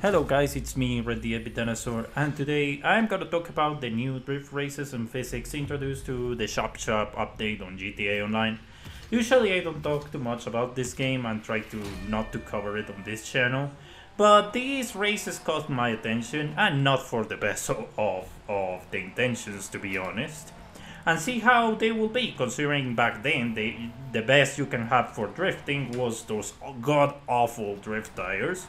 Hello guys, it's me, Red the Epic Dinosaur, and today I'm gonna talk about the new drift races and physics introduced to the Shop update on GTA Online. Usually I don't talk too much about this game and try to not to cover it on this channel, but these races caught my attention, and not for the best of the intentions, to be honest. And see how they will be, considering back then the best you can have for drifting was those god awful drift tires.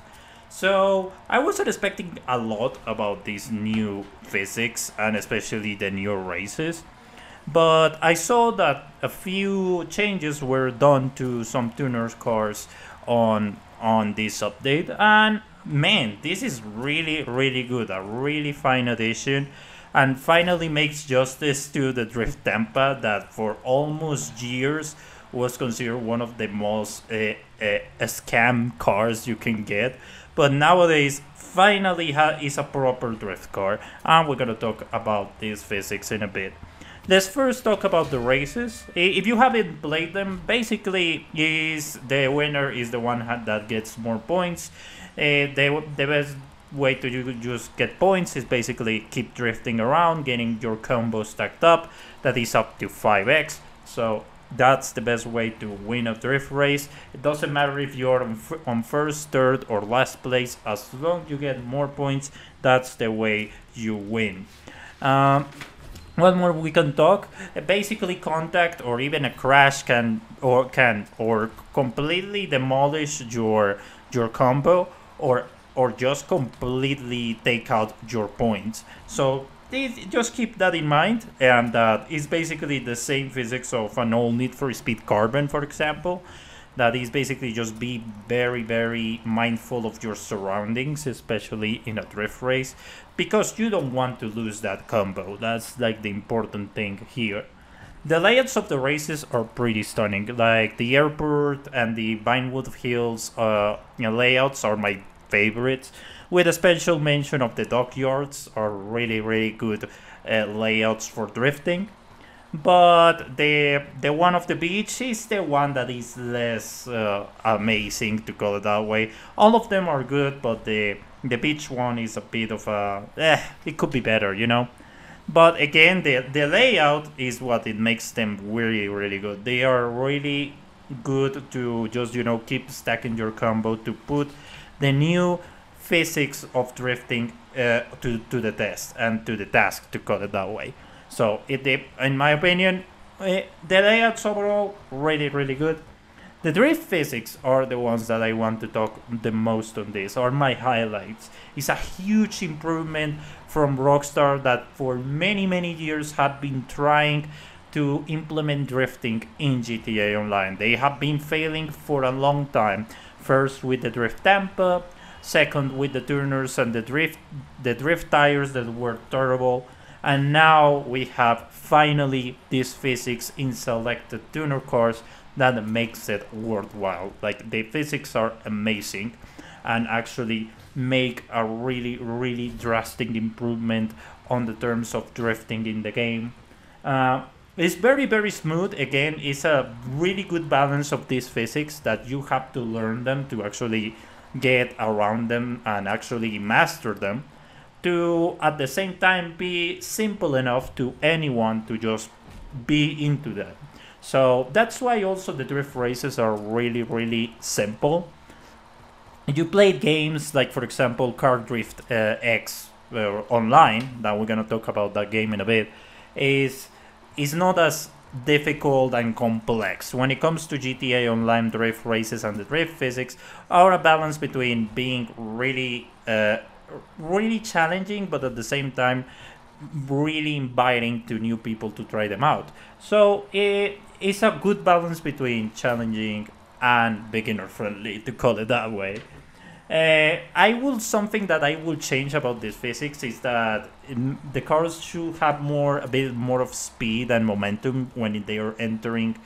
So I wasn't expecting a lot about these new physics and especially the new races, but I saw that a few changes were done to some tuners cars on this update, and man, this is really good, a really fine addition, and finally makes justice to the Drift Tampa that for almost years was considered one of the most scam cars you can get, but nowadays finally is a proper drift car, and we're gonna talk about these physics in a bit. Let's first talk about the races. If you haven't played them, basically is the winner is the one that gets more points. The best way to just get points is basically keep drifting around, getting your combo stacked up. That is up to 5x. So that's the best way to win a drift race. It doesn't matter if you're on first, third, or last place. As long as you get more points, that's the way you win. What more we can talk? Basically, contact or even a crash can completely demolish your combo or just completely take out your points. So just keep that in mind, and that is basically the same physics of an old Need for Speed Carbon, for example. That is basically just be very mindful of your surroundings, especially in a drift race, because you don't want to lose that combo. That's like the important thing here. The layouts of the races are pretty stunning, like the airport and the Vinewood Hills layouts are my favorites, with a special mention of the dockyards are really good layouts for drifting. But the one of the beach is the one that is less amazing, to call it that way. All of them are good, but the beach one is a bit of a it could be better, you know. But again, the layout is what it makes them really good. They are really good to just, you know, keep stacking your combo to put the new physics of drifting to the test and to the task, to call it that way. So in my opinion, the layouts overall really good. The drift physics are the ones that I want to talk the most on. This are my highlights. It's a huge improvement from Rockstar that for many years have been trying to implement drifting in GTA Online. They have been failing for a long time. First with the Drift Tampa, second with the tuners and the drift tires that were terrible, and now we have finally this physics in selected tuner cars that makes it worthwhile. Like, the physics are amazing and actually make a really drastic improvement on the terms of drifting in the game. It's very smooth. Again, it's a really good balance of these physics that you have to learn them to actually get around them and actually master them, to at the same time be simple enough to anyone to just be into that. So that's why also the drift races are really simple. You played games like, for example, Car Drift X online, that we're gonna talk about that game in a bit, is not as difficult and complex. When it comes to GTA Online, drift races and the drift physics are a balance between being really challenging, but at the same time really inviting to new people to try them out. So it's a good balance between challenging and beginner friendly, to call it that way. Something that I will change about this physics is that the cars should have a bit more of speed and momentum when they are entering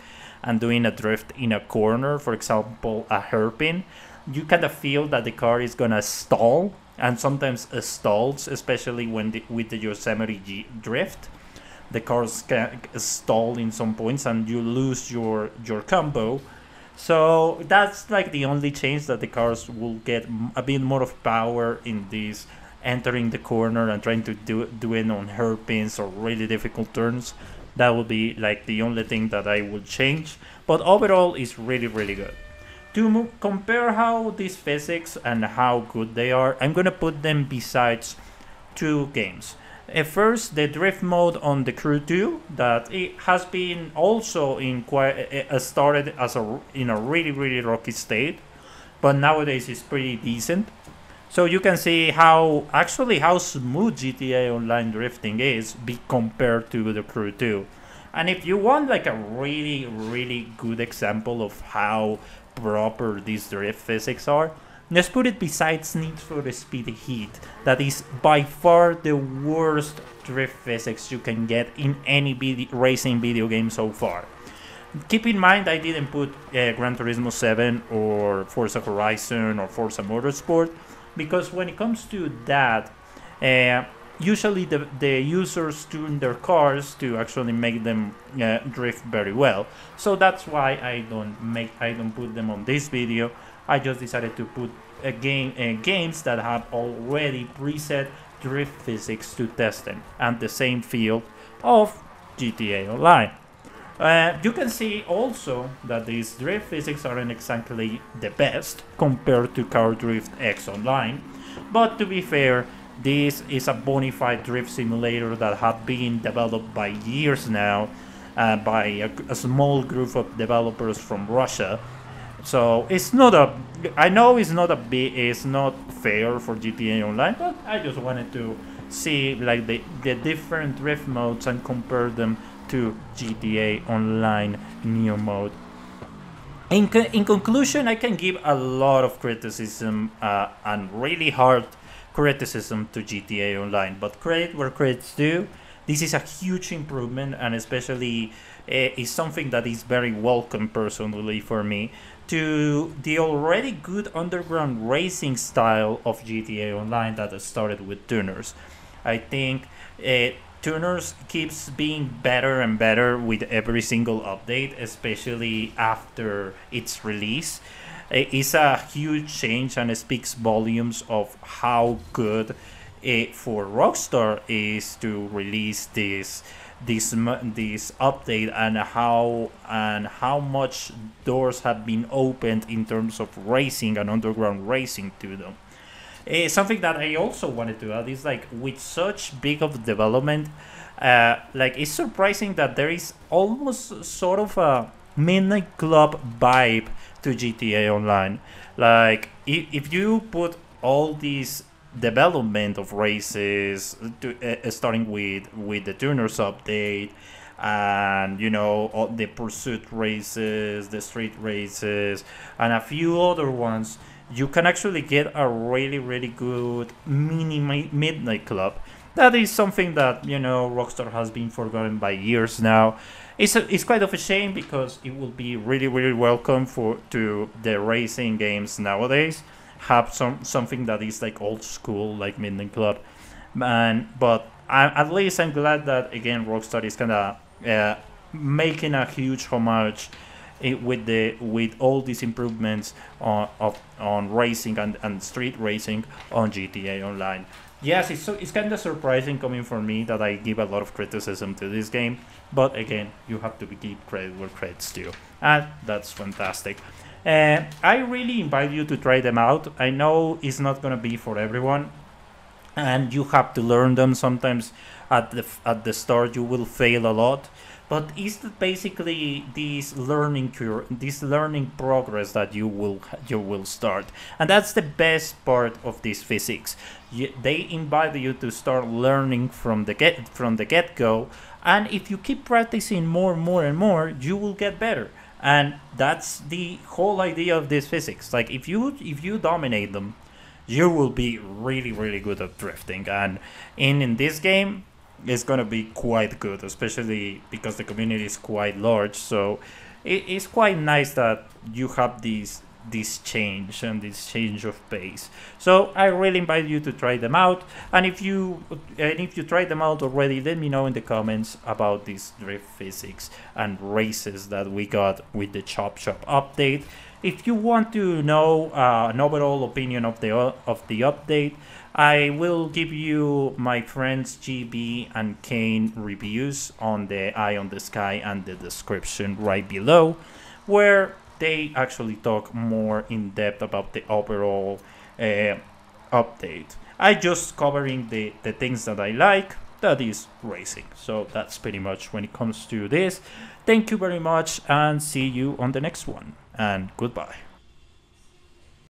and doing a drift in a corner, for example a hairpin. You kind of feel that the car is gonna stall, and sometimes it stalls, especially when with the Yosemite drift. The cars can stall in some points and you lose your combo. So that's like the only change, that the cars will get a bit more of power in this entering the corner and trying to do it on hairpins or really difficult turns. That would be like the only thing that I would change. But overall, it's really, really good. To compare how these physics and how good they are, I'm gonna put them besides two games. First, the drift mode on the Crew 2, that it has been also in started as in a really, really rocky state, but nowadays it's pretty decent. So you can see how smooth GTA Online drifting is compared to the Crew 2. And if you want like a really, really good example of how proper these drift physics are, let's put it besides Need for Speed Heat. That is by far the worst drift physics you can get in any racing video game so far. Keep in mind, I didn't put Gran Turismo 7 or Forza Horizon or Forza Motorsport, because when it comes to that, usually the users tune their cars to actually make them drift very well. So that's why I don't put them on this video. I just decided to put games that have already preset drift physics to test them, and the same field of GTA Online. You can see also that these drift physics aren't exactly the best compared to Car Drift X Online, but to be fair, this is a bona fide drift simulator that had been developed by years now by a small group of developers from Russia. So it's not I know it's not fair for GTA Online, but I just wanted to see like the different drift modes and compare them to GTA Online new mode. In conclusion, I can give a lot of criticism and really hard criticism to GTA Online, but credit where credit's due. This is a huge improvement, and especially is something that is very welcome personally for me to the already good underground racing style of GTA Online that started with tuners. I think tuners keeps being better and better with every single update, especially after its release. It's a huge change, and it speaks volumes of how good it for Rockstar is to release this update, and how much doors have been opened in terms of racing and underground racing to them. Something that I also wanted to add is like with such big of development, like it's surprising that there is almost sort of a midnight club vibe to GTA Online. Like if you put all these development of races starting with the tuners update, and all the pursuit races, the street races, and a few other ones, you can actually get a really, really good mini midnight club. That is something that Rockstar has been forgotten by years now. It's quite of a shame, because it will be really, really welcome to the racing games nowadays. Have something that is like old school, like Midnight Club, but at least I'm glad that again Rockstar is kind of making a huge homage with all these improvements on racing and street racing on GTA Online. Yes, it's kind of surprising coming from me that I give a lot of criticism to this game, but again, you have to give credit where credit's due, and that's fantastic. I really invite you to try them out. I know it's not gonna be for everyone, and you have to learn them. Sometimes at the start you will fail a lot, but it's basically this learning progress that you will start, and that's the best part of this physics. They invite you to start learning from the get go, and if you keep practicing more and more, you will get better. And that's the whole idea of this physics. Like if you dominate them, you will be really, really good at drifting. And in this game, it's gonna be quite good, especially because the community is quite large. So it's quite nice that you have these this change and this change of pace. So I really invite you to try them out, and if you try them out already, let me know in the comments about this drift physics and races that we got with the Chop Shop update. If you want to know an overall opinion of the update, I will give you my friends GB and Kane reviews on the Eye on the Sky and the description right below, where they actually talk more in depth about the overall update. I just covering the things that I like, that is racing. So that's pretty much when it comes to this. Thank you very much, and see you on the next one, and goodbye.